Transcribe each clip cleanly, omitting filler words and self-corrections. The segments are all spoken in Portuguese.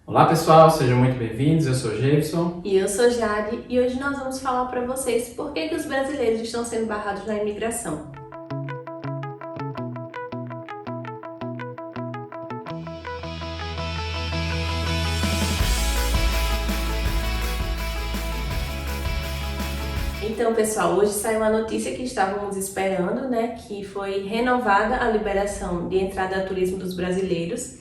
Olá pessoal, sejam muito bem-vindos, eu sou Jefferson. E eu sou Jade e hoje nós vamos falar para vocês por que os brasileiros estão sendo barrados na imigração. Então, pessoal, hoje saiu a notícia que estávamos esperando, né, que foi renovada a liberação de entrada a turismo dos brasileiros.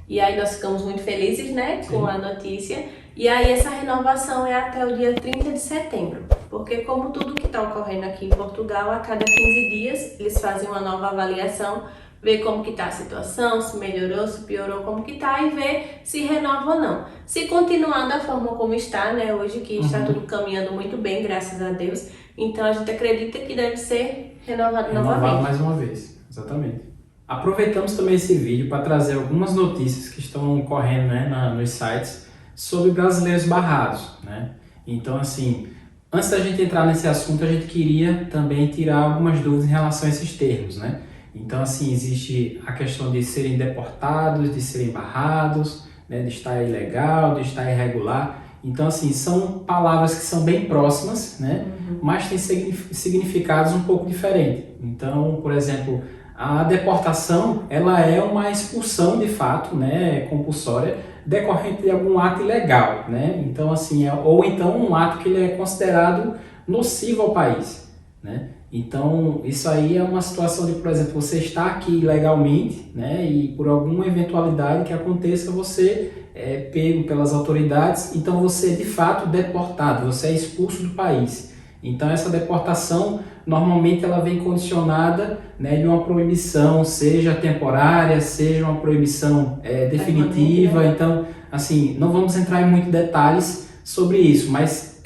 E aí nós ficamos muito felizes, né, com a notícia. E aí essa renovação é até o dia 30 de setembro, porque como tudo que está ocorrendo aqui em Portugal, a cada 15 dias eles fazem uma nova avaliação, ver como que está a situação, se melhorou, se piorou, como que está e ver se renova ou não. Se continuar da forma como está, né, hoje que está tudo caminhando muito bem, graças a Deus, então a gente acredita que deve ser renovado novamente. Mais uma vez, exatamente. Aproveitamos também esse vídeo para trazer algumas notícias que estão correndo, né, nos sites sobre brasileiros barrados, né? Então, assim, antes da gente entrar nesse assunto, a gente queria também tirar algumas dúvidas em relação a esses termos, né? Então, assim, existe a questão de serem deportados, de serem barrados, né, de estar ilegal, de estar irregular. Então, assim, são palavras que são bem próximas, né? Mas têm significados um pouco diferentes. Então, por exemplo, a deportação, ela é uma expulsão de fato, né, compulsória, decorrente de algum ato ilegal, né? Então, assim, ou então um ato que ele é considerado nocivo ao país, né? Então, isso aí é uma situação de, por exemplo, você está aqui ilegalmente, né, e por alguma eventualidade que aconteça, você é pego pelas autoridades, então você é de fato deportado, você é expulso do país. Então, essa deportação, normalmente ela vem condicionada, né, de uma proibição, seja temporária, seja uma proibição definitiva. Então, assim, não vamos entrar em muitos detalhes sobre isso, mas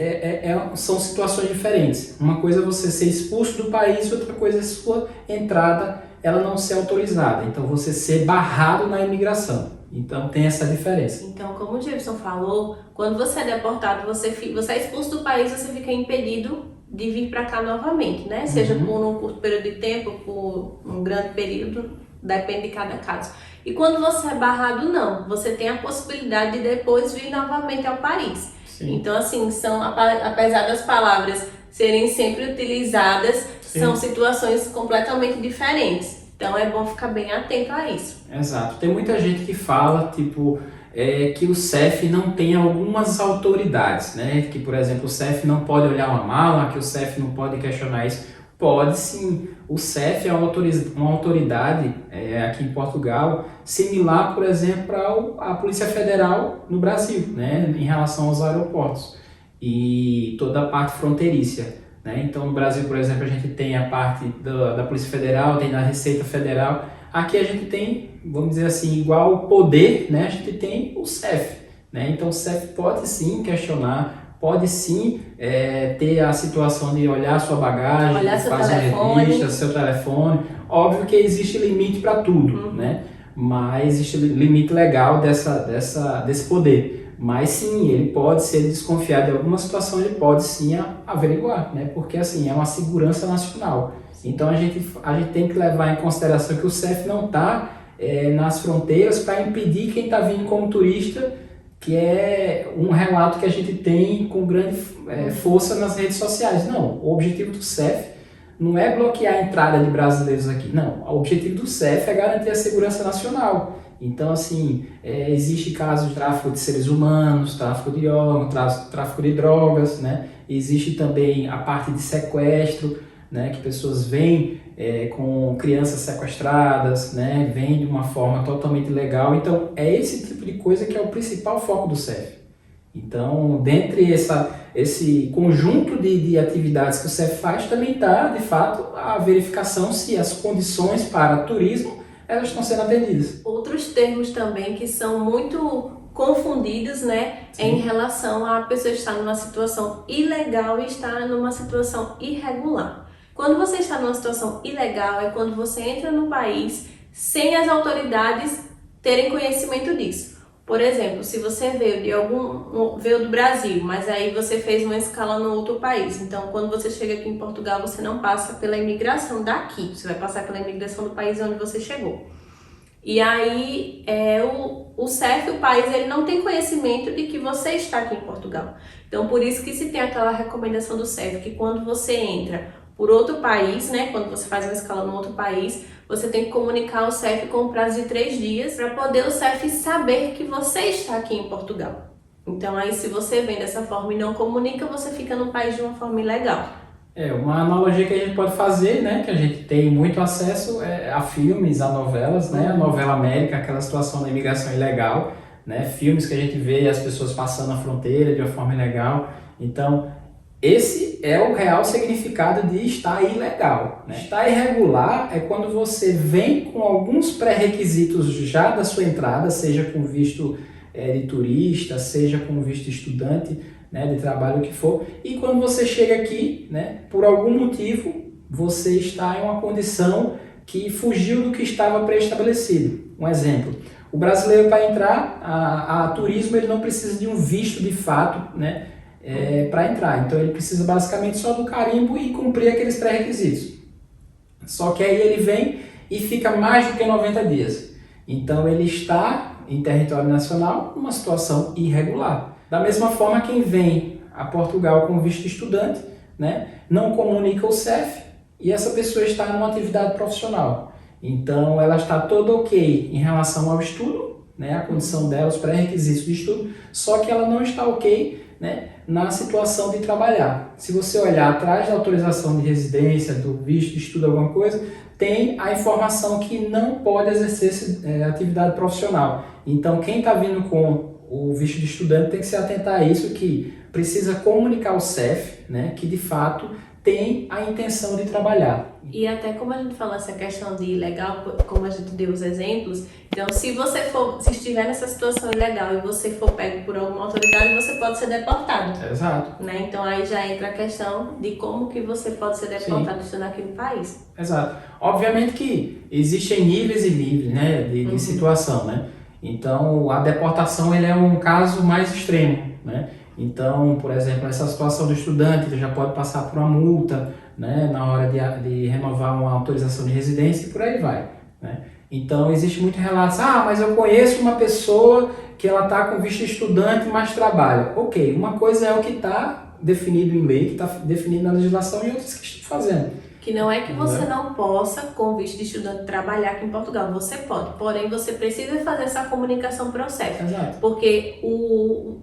são situações diferentes. Uma coisa é você ser expulso do país, outra coisa é sua entrada, ela não ser autorizada. Então, você ser barrado na imigração. Então, tem essa diferença. Então, como o Jefferson falou, quando você é deportado, você é expulso do país, você fica impedido de vir para cá novamente, né? Seja por um curto período de tempo, por um grande período, depende de cada caso. E quando você é barrado, não. Você tem a possibilidade de depois vir novamente ao país. Sim. Então, assim, apesar das palavras serem sempre utilizadas, são situações completamente diferentes. Então é bom ficar bem atento a isso. Exato. Tem muita gente que fala, tipo, que o CEF não tem algumas autoridades, né? Que, por exemplo, o CEF não pode olhar uma mala, que o CEF não pode questionar isso. Pode sim. O CEF é uma autoridade aqui em Portugal, similar, por exemplo, à Polícia Federal no Brasil, né? Em relação aos aeroportos e toda a parte fronteiriça. Né? Então, no Brasil, por exemplo, a gente tem a parte da Polícia Federal, tem da Receita Federal. Aqui a gente tem, vamos dizer assim, igual poder, né? A gente tem o CEF. Né? Então, o CEF pode sim questionar, pode sim ter a situação de olhar sua bagagem, fazer um registro, seu telefone. Óbvio que existe limite para tudo, né? Mas existe limite legal desse poder. Mas sim, ele pode ser desconfiado de alguma situação, ele pode sim averiguar, né? Porque assim, é uma segurança nacional. Então a gente tem que levar em consideração que o CEF não está nas fronteiras para impedir quem está vindo como turista, que é um relato que a gente tem com grande força nas redes sociais. Não, o objetivo do CEF não é bloquear a entrada de brasileiros aqui, não. O objetivo do CEF é garantir a segurança nacional. Então, assim, existe casos de tráfico de seres humanos, tráfico de órgãos, tráfico de drogas, né? Existe também a parte de sequestro, né? Que pessoas vêm com crianças sequestradas, né? Vêm de uma forma totalmente ilegal. Então, é esse tipo de coisa que é o principal foco do CEF. Então, dentre esse conjunto de atividades que o CEF faz, também está, de fato, a verificação se as condições para turismo elas estão sendo atendidas. Outros termos também que são muito confundidos, né, em relação a pessoa estar numa situação ilegal e estar numa situação irregular. Quando você está numa situação ilegal é quando você entra no país sem as autoridades terem conhecimento disso. Por exemplo, se você veio do Brasil, mas aí você fez uma escala no outro país. Então, quando você chega aqui em Portugal, você não passa pela imigração daqui. Você vai passar pela imigração do país onde você chegou. E aí, o CEF, o país, ele não tem conhecimento de que você está aqui em Portugal. Então, por isso que se tem aquela recomendação do CEF, que quando você entra por outro país, né, quando você faz uma escala no outro país, você tem que comunicar ao CEF com prazo de 3 dias para poder o CEF saber que você está aqui em Portugal. Então, aí, se você vem dessa forma e não comunica, você fica no país de uma forma ilegal. Uma analogia que a gente pode fazer, né, que a gente tem muito acesso a filmes, a novelas, né, a novela América, aquela situação da imigração ilegal, né, filmes que a gente vê as pessoas passando a fronteira de uma forma ilegal. Então, esse é o real significado de estar ilegal, né? Estar irregular é quando você vem com alguns pré-requisitos já da sua entrada, seja com visto de turista, seja com visto de estudante, né, de trabalho, o que for, e quando você chega aqui, né, por algum motivo, você está em uma condição que fugiu do que estava pré-estabelecido. Um exemplo, o brasileiro para entrar a turismo, ele não precisa de um visto de fato, né, para entrar, então ele precisa basicamente só do carimbo e cumprir aqueles pré-requisitos. Só que aí ele vem e fica mais do que 90 dias. Então ele está em território nacional numa situação irregular. Da mesma forma, quem vem a Portugal com visto de estudante, né, não comunica o CEF e essa pessoa está numa atividade profissional. Então ela está toda ok em relação ao estudo, né, a condição dela, os pré-requisitos de estudo, só que ela não está ok, né, na situação de trabalhar. Se você olhar atrás da autorização de residência, do visto de estudo, alguma coisa, tem a informação que não pode exercer atividade profissional. Então, quem está vindo com o visto de estudante tem que se atentar a isso, que precisa comunicar ao CEF, né, que de fato tem a intenção de trabalhar. E até como a gente falou essa questão de ilegal, como a gente deu os exemplos, então se se estiver nessa situação ilegal e você for pego por alguma autoridade, você pode ser deportado. Exato. Né? Então aí já entra a questão de como que você pode ser deportado estando aqui no país. Exato. Obviamente que existem níveis e níveis, né, de situação, né? Então a deportação ele é um caso mais extremo, né? Então, por exemplo, essa situação do estudante, ele já pode passar por uma multa, né, na hora de renovar uma autorização de residência e por aí vai, né? Então, existe muito relatos, mas eu conheço uma pessoa que ela está com visto de estudante, mas trabalha. Ok, uma coisa é o que está definido em lei, que está definido na legislação, e outras que estão fazendo. Que não é que você não possa, com visto de estudante, trabalhar aqui em Portugal. Você pode, porém você precisa fazer essa comunicação para o CEF. Exato. Porque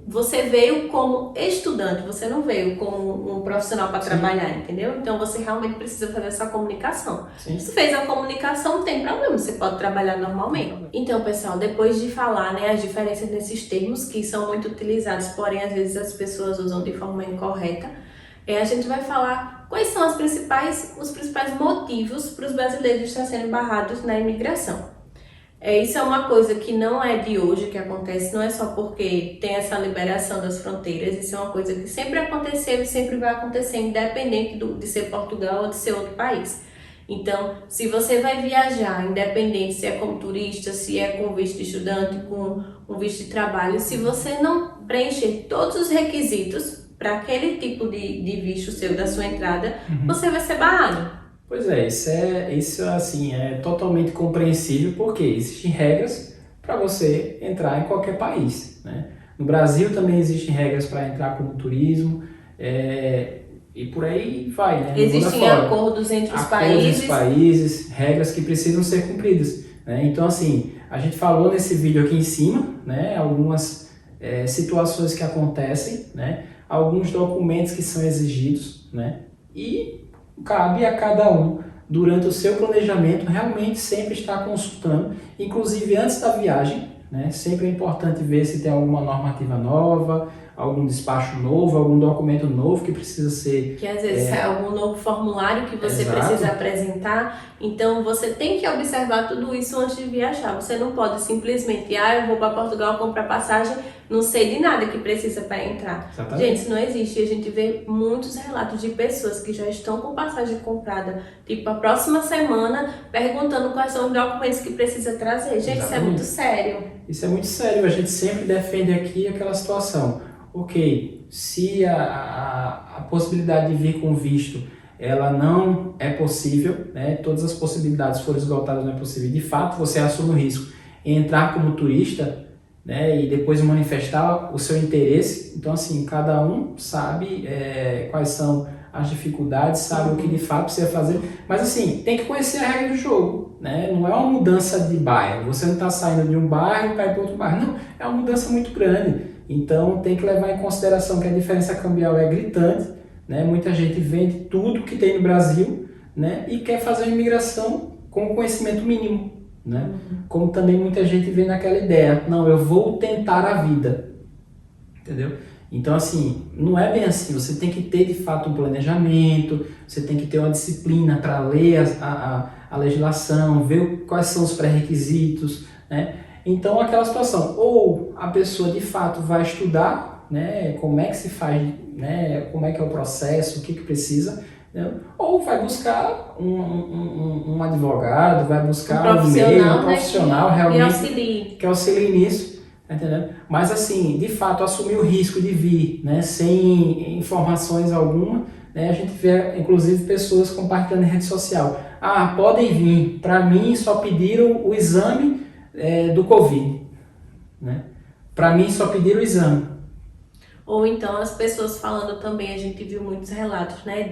você veio como estudante, você não veio como um profissional para trabalhar, entendeu? Então você realmente precisa fazer essa comunicação. Sim. Se fez a comunicação, não tem problema, você pode trabalhar normalmente. Então, pessoal, depois de falar, né, as diferenças desses termos que são muito utilizados, porém às vezes as pessoas usam de forma incorreta, a gente vai falar quais são os principais motivos para os brasileiros estarem sendo barrados na imigração. Isso é uma coisa que não é de hoje que acontece, não é só porque tem essa liberação das fronteiras, isso é uma coisa que sempre aconteceu e sempre vai acontecer, independente de ser Portugal ou de ser outro país. Então, se você vai viajar, independente se é como turista, se é com visto de estudante, com um visto de trabalho, se você não preencher todos os requisitos para aquele tipo de visto seu da sua entrada, você vai ser barrado. Pois é, isso assim, é totalmente compreensível, porque existem regras para você entrar em qualquer país, né? No Brasil também existem regras para entrar como turismo, e por aí vai, né? Existem acordos entre os países, regras que precisam ser cumpridas, né? Então, assim, a gente falou nesse vídeo aqui em cima, né, algumas situações que acontecem, né, alguns documentos que são exigidos, né, e cabe a cada um, durante o seu planejamento, realmente sempre estar consultando, inclusive antes da viagem, né, sempre é importante ver se tem alguma normativa nova, algum despacho novo, algum documento novo que precisa ser... Que às vezes é algum novo formulário que você precisa apresentar. Então você tem que observar tudo isso antes de viajar. Você não pode simplesmente, eu vou para Portugal comprar passagem, não sei de nada que precisa para entrar. Exatamente. Gente, isso não existe. A gente vê muitos relatos de pessoas que já estão com passagem comprada, tipo a próxima semana, perguntando quais são os documentos que precisa trazer. Gente, Isso é muito sério. Isso é muito sério. A gente sempre defende aqui aquela situação. Ok, se a possibilidade de vir com visto ela não é possível, né? Todas as possibilidades foram esgotadas, não é possível. De fato, você assume o risco em entrar como turista, né? E depois manifestar o seu interesse. Então, assim, cada um sabe quais são as dificuldades, sabe o que de fato precisa fazer. Mas, assim, tem que conhecer a regra do jogo, né? Não é uma mudança de bairro. Você não está saindo de um bairro para ir para outro bairro. Não, é uma mudança muito grande. Então, tem que levar em consideração que a diferença cambial é gritante, né? Muita gente vende tudo que tem no Brasil, né? E quer fazer uma imigração com conhecimento mínimo, né? Como também muita gente vê naquela ideia, não, eu vou tentar a vida, entendeu? Então, assim, não é bem assim. Você tem que ter de fato um planejamento, você tem que ter uma disciplina para ler a legislação, ver quais são os pré-requisitos, né? Então, aquela situação, ou a pessoa de fato vai estudar, né, como é que se faz, né, como é que é o processo, o que precisa, né, ou vai buscar um advogado, vai buscar um meio, um profissional, né, realmente que auxilie nisso, entendeu? Mas assim, de fato, assumir o risco de vir, né, sem informações alguma, né, a gente vê inclusive pessoas compartilhando em rede social, podem vir, para mim só pediram o exame do Covid, né? Para mim só pediram o exame. Ou então as pessoas falando também, a gente viu muitos relatos, né,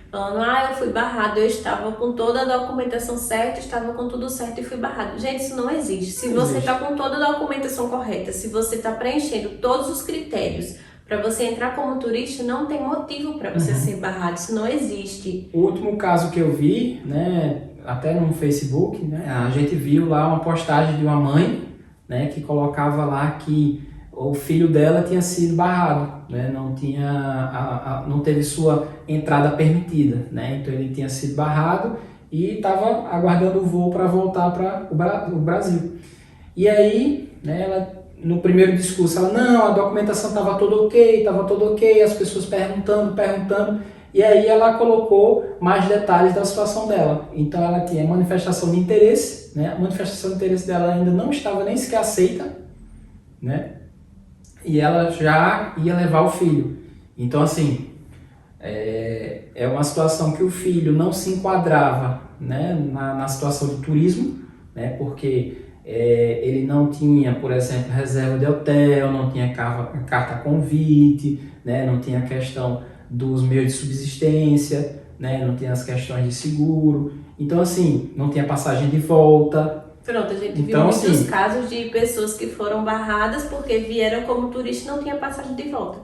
falando, eu fui barrado, eu estava com toda a documentação certa, estava com tudo certo e fui barrado. Gente, isso não existe. Se você está com toda a documentação correta, se você está preenchendo todos os critérios para você entrar como turista, não tem motivo para você ser barrado, isso não existe. O último caso que eu vi, né, até no Facebook, né, a gente viu lá uma postagem de uma mãe, né, que colocava lá que o filho dela tinha sido barrado, né, não teve sua entrada permitida, né, então ele tinha sido barrado e estava aguardando o voo para voltar para o Brasil. E aí, né, ela, no primeiro discurso, ela, não, a documentação estava tudo ok, as pessoas perguntando, e aí ela colocou mais detalhes da situação dela. Então ela tinha manifestação de interesse, né? A manifestação de interesse dela ainda não estava nem sequer aceita, né? E ela já ia levar o filho. Então, assim, é uma situação que o filho não se enquadrava, né, na situação de turismo, né? Porque ele não tinha, por exemplo, reserva de hotel, não tinha carta convite, né? Não tinha a questão dos meios de subsistência, né? Não tinha as questões de seguro. Então, assim, não tinha passagem de volta. Pronto, a gente viu muitos casos de pessoas que foram barradas porque vieram como turista e não tinha passagem de volta.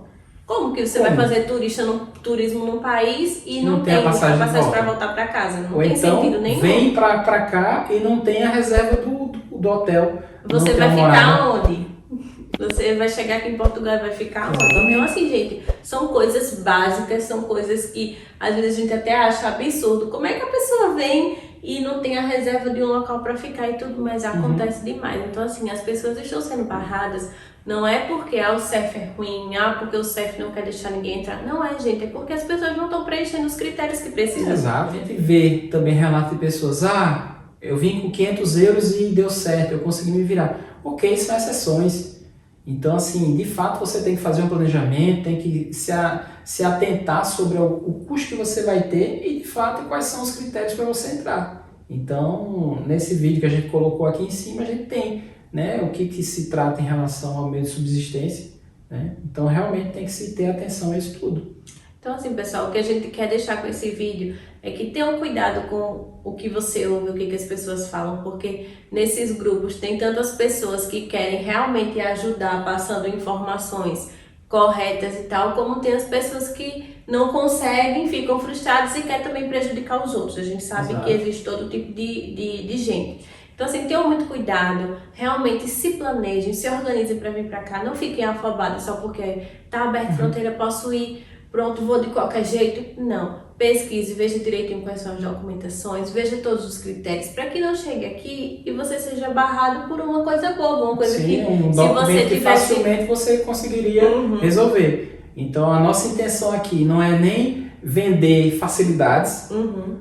Como que você vai fazer turismo num país e não tem passagem para voltar para casa? Não tem sentido nenhum. Vem para cá e não tem a reserva do hotel. Você vai ficar onde? Você vai chegar aqui em Portugal e vai ficar onde? Então, assim, gente, são coisas básicas, são coisas que às vezes a gente até acha absurdo. Como é que a pessoa vem e não tem a reserva de um local para ficar e tudo, mas acontece demais. Então, assim, as pessoas estão sendo barradas, não é porque o CEF é ruim, porque o CEF não quer deixar ninguém entrar. Não é, gente, é porque as pessoas não estão preenchendo os critérios que precisam. Exato, a gente vê também relato de pessoas, eu vim com 500 euros e deu certo, eu consegui me virar. Ok, são exceções. Então, assim, de fato você tem que fazer um planejamento, tem que se atentar sobre o custo que você vai ter e, de fato, quais são os critérios para você entrar. Então, nesse vídeo que a gente colocou aqui em cima, a gente tem, né, o que se trata em relação ao meio de subsistência, né? Então, realmente tem que se ter atenção a isso tudo. Então, assim, pessoal, o que a gente quer deixar com esse vídeo é que tenham cuidado com o que você ouve, o que as pessoas falam, porque nesses grupos tem tantas pessoas que querem realmente ajudar, passando informações corretas e tal, como tem as pessoas que não conseguem, ficam frustradas e querem também prejudicar os outros. A gente sabe que existe todo tipo de gente. Então, assim, tenham muito cuidado, realmente se planejem, se organizem para vir para cá, não fiquem afobados só porque tá aberta a fronteira, posso ir, pronto, vou de qualquer jeito. Não, pesquise, veja direitinho quais são as documentações, veja todos os critérios, para que não chegue aqui e você seja barrado por uma coisa boba, uma coisa se você tivesse... facilmente você conseguiria resolver. Então, a nossa intenção aqui não é nem vender facilidades,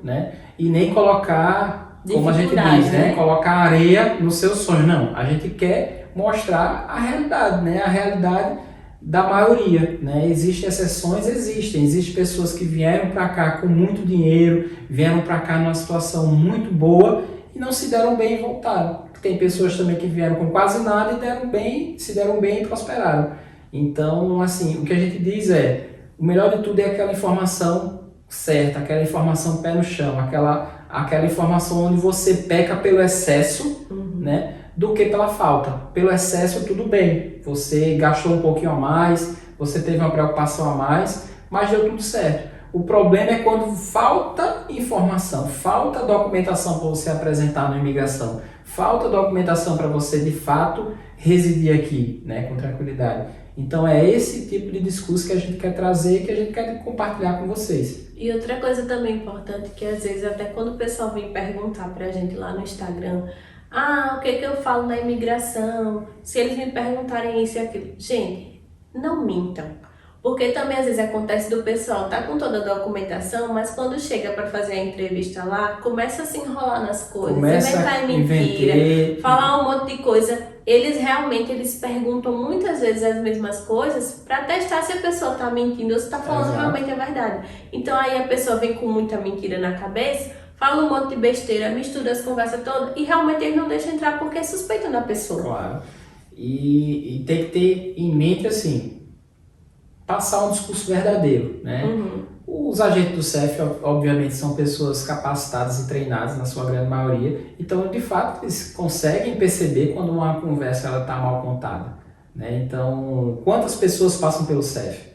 né, e nem colocar, como a gente diz, né, colocar areia no seu sonho. Não, a gente quer mostrar a realidade, né, a realidade da maioria, né? Existem exceções, existem pessoas que vieram para cá com muito dinheiro, vieram para cá numa situação muito boa e não se deram bem e voltaram. Tem pessoas também que vieram com quase nada e se deram bem e prosperaram. Então, assim, o que a gente diz é, o melhor de tudo é aquela informação certa, aquela informação pé no chão, aquela informação onde você peca pelo excesso, né, do que pela falta. Pelo excesso, tudo bem, você gastou um pouquinho a mais, você teve uma preocupação a mais, mas deu tudo certo. O problema é quando falta informação, falta documentação para você apresentar na imigração, falta documentação para você de fato residir aqui, né, com tranquilidade. Então é esse tipo de discurso que a gente quer trazer, que a gente quer compartilhar com vocês. E outra coisa também importante, que às vezes até quando o pessoal vem perguntar pra gente lá no Instagram, o que eu falo na imigração, se eles me perguntarem isso e aquilo. Gente, não mintam. Porque também às vezes acontece do pessoal tá com toda a documentação, mas quando chega para fazer a entrevista lá, começa a se enrolar nas coisas, inventar mentira, falar um monte de coisa. Eles perguntam muitas vezes as mesmas coisas para testar se a pessoa tá mentindo ou se tá falando realmente a verdade. Então aí a pessoa vem com muita mentira na cabeça, fala um monte de besteira, mistura as conversas todas e realmente ele não deixa entrar porque suspeitam da pessoa. Claro. E tem que ter em mente assim, passar um discurso verdadeiro, né? Os agentes do CEF, obviamente, são pessoas capacitadas e treinadas, na sua grande maioria, então, de fato, eles conseguem perceber quando uma conversa está mal contada, né? Então, quantas pessoas passam pelo CEF?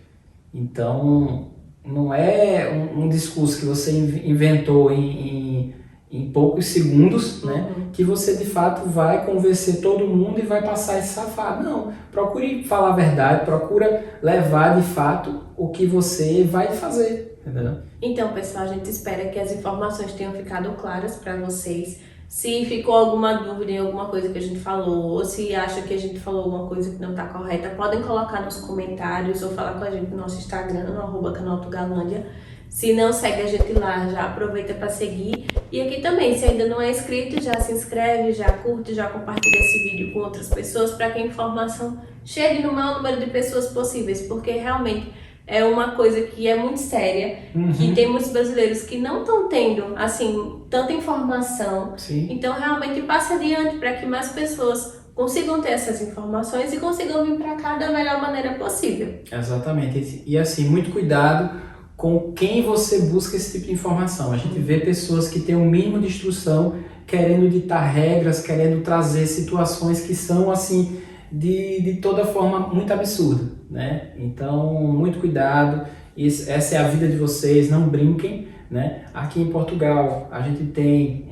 Então, não é um discurso que você inventou em poucos segundos, né, que você de fato vai convencer todo mundo e vai passar esse safado. Não, procure falar a verdade, procura levar de fato o que você vai fazer, entendeu? Então, pessoal, a gente espera que as informações tenham ficado claras para vocês. Se ficou alguma dúvida em alguma coisa que a gente falou, ou se acha que a gente falou alguma coisa que não está correta, podem colocar nos comentários ou falar com a gente no nosso Instagram, no @canaltugalândia. Se não segue a gente lá, já aproveita para seguir. E aqui também, se ainda não é inscrito, já se inscreve, já curte, já compartilha esse vídeo com outras pessoas para que a informação chegue no maior número de pessoas possíveis, porque realmente é uma coisa que é muito séria, que tem muitos brasileiros que não estão tendo, assim, tanta informação. Sim. Então, realmente, passe adiante para que mais pessoas consigam ter essas informações e consigam vir para cá da melhor maneira possível. Exatamente. E assim, muito cuidado com quem você busca esse tipo de informação. A gente vê pessoas que têm o mínimo de instrução, querendo ditar regras, querendo trazer situações que são, assim, de toda forma muito absurda, né? Então, muito cuidado, essa é a vida de vocês, não brinquem, né? Aqui em Portugal, a gente tem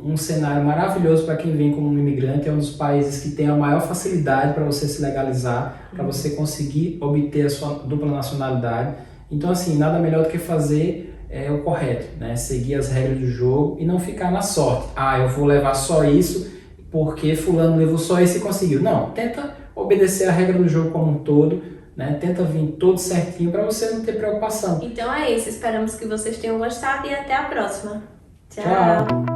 um cenário maravilhoso para quem vem como imigrante, é um dos países que tem a maior facilidade para você se legalizar, para você conseguir obter a sua dupla nacionalidade. Então, assim, nada melhor do que fazer o correto, né? Seguir as regras do jogo e não ficar na sorte. Eu vou levar só isso porque fulano levou só isso e conseguiu. Não, tenta obedecer a regra do jogo como um todo, né? Tenta vir todo certinho para você não ter preocupação. Então é isso, esperamos que vocês tenham gostado e até a próxima. Tchau!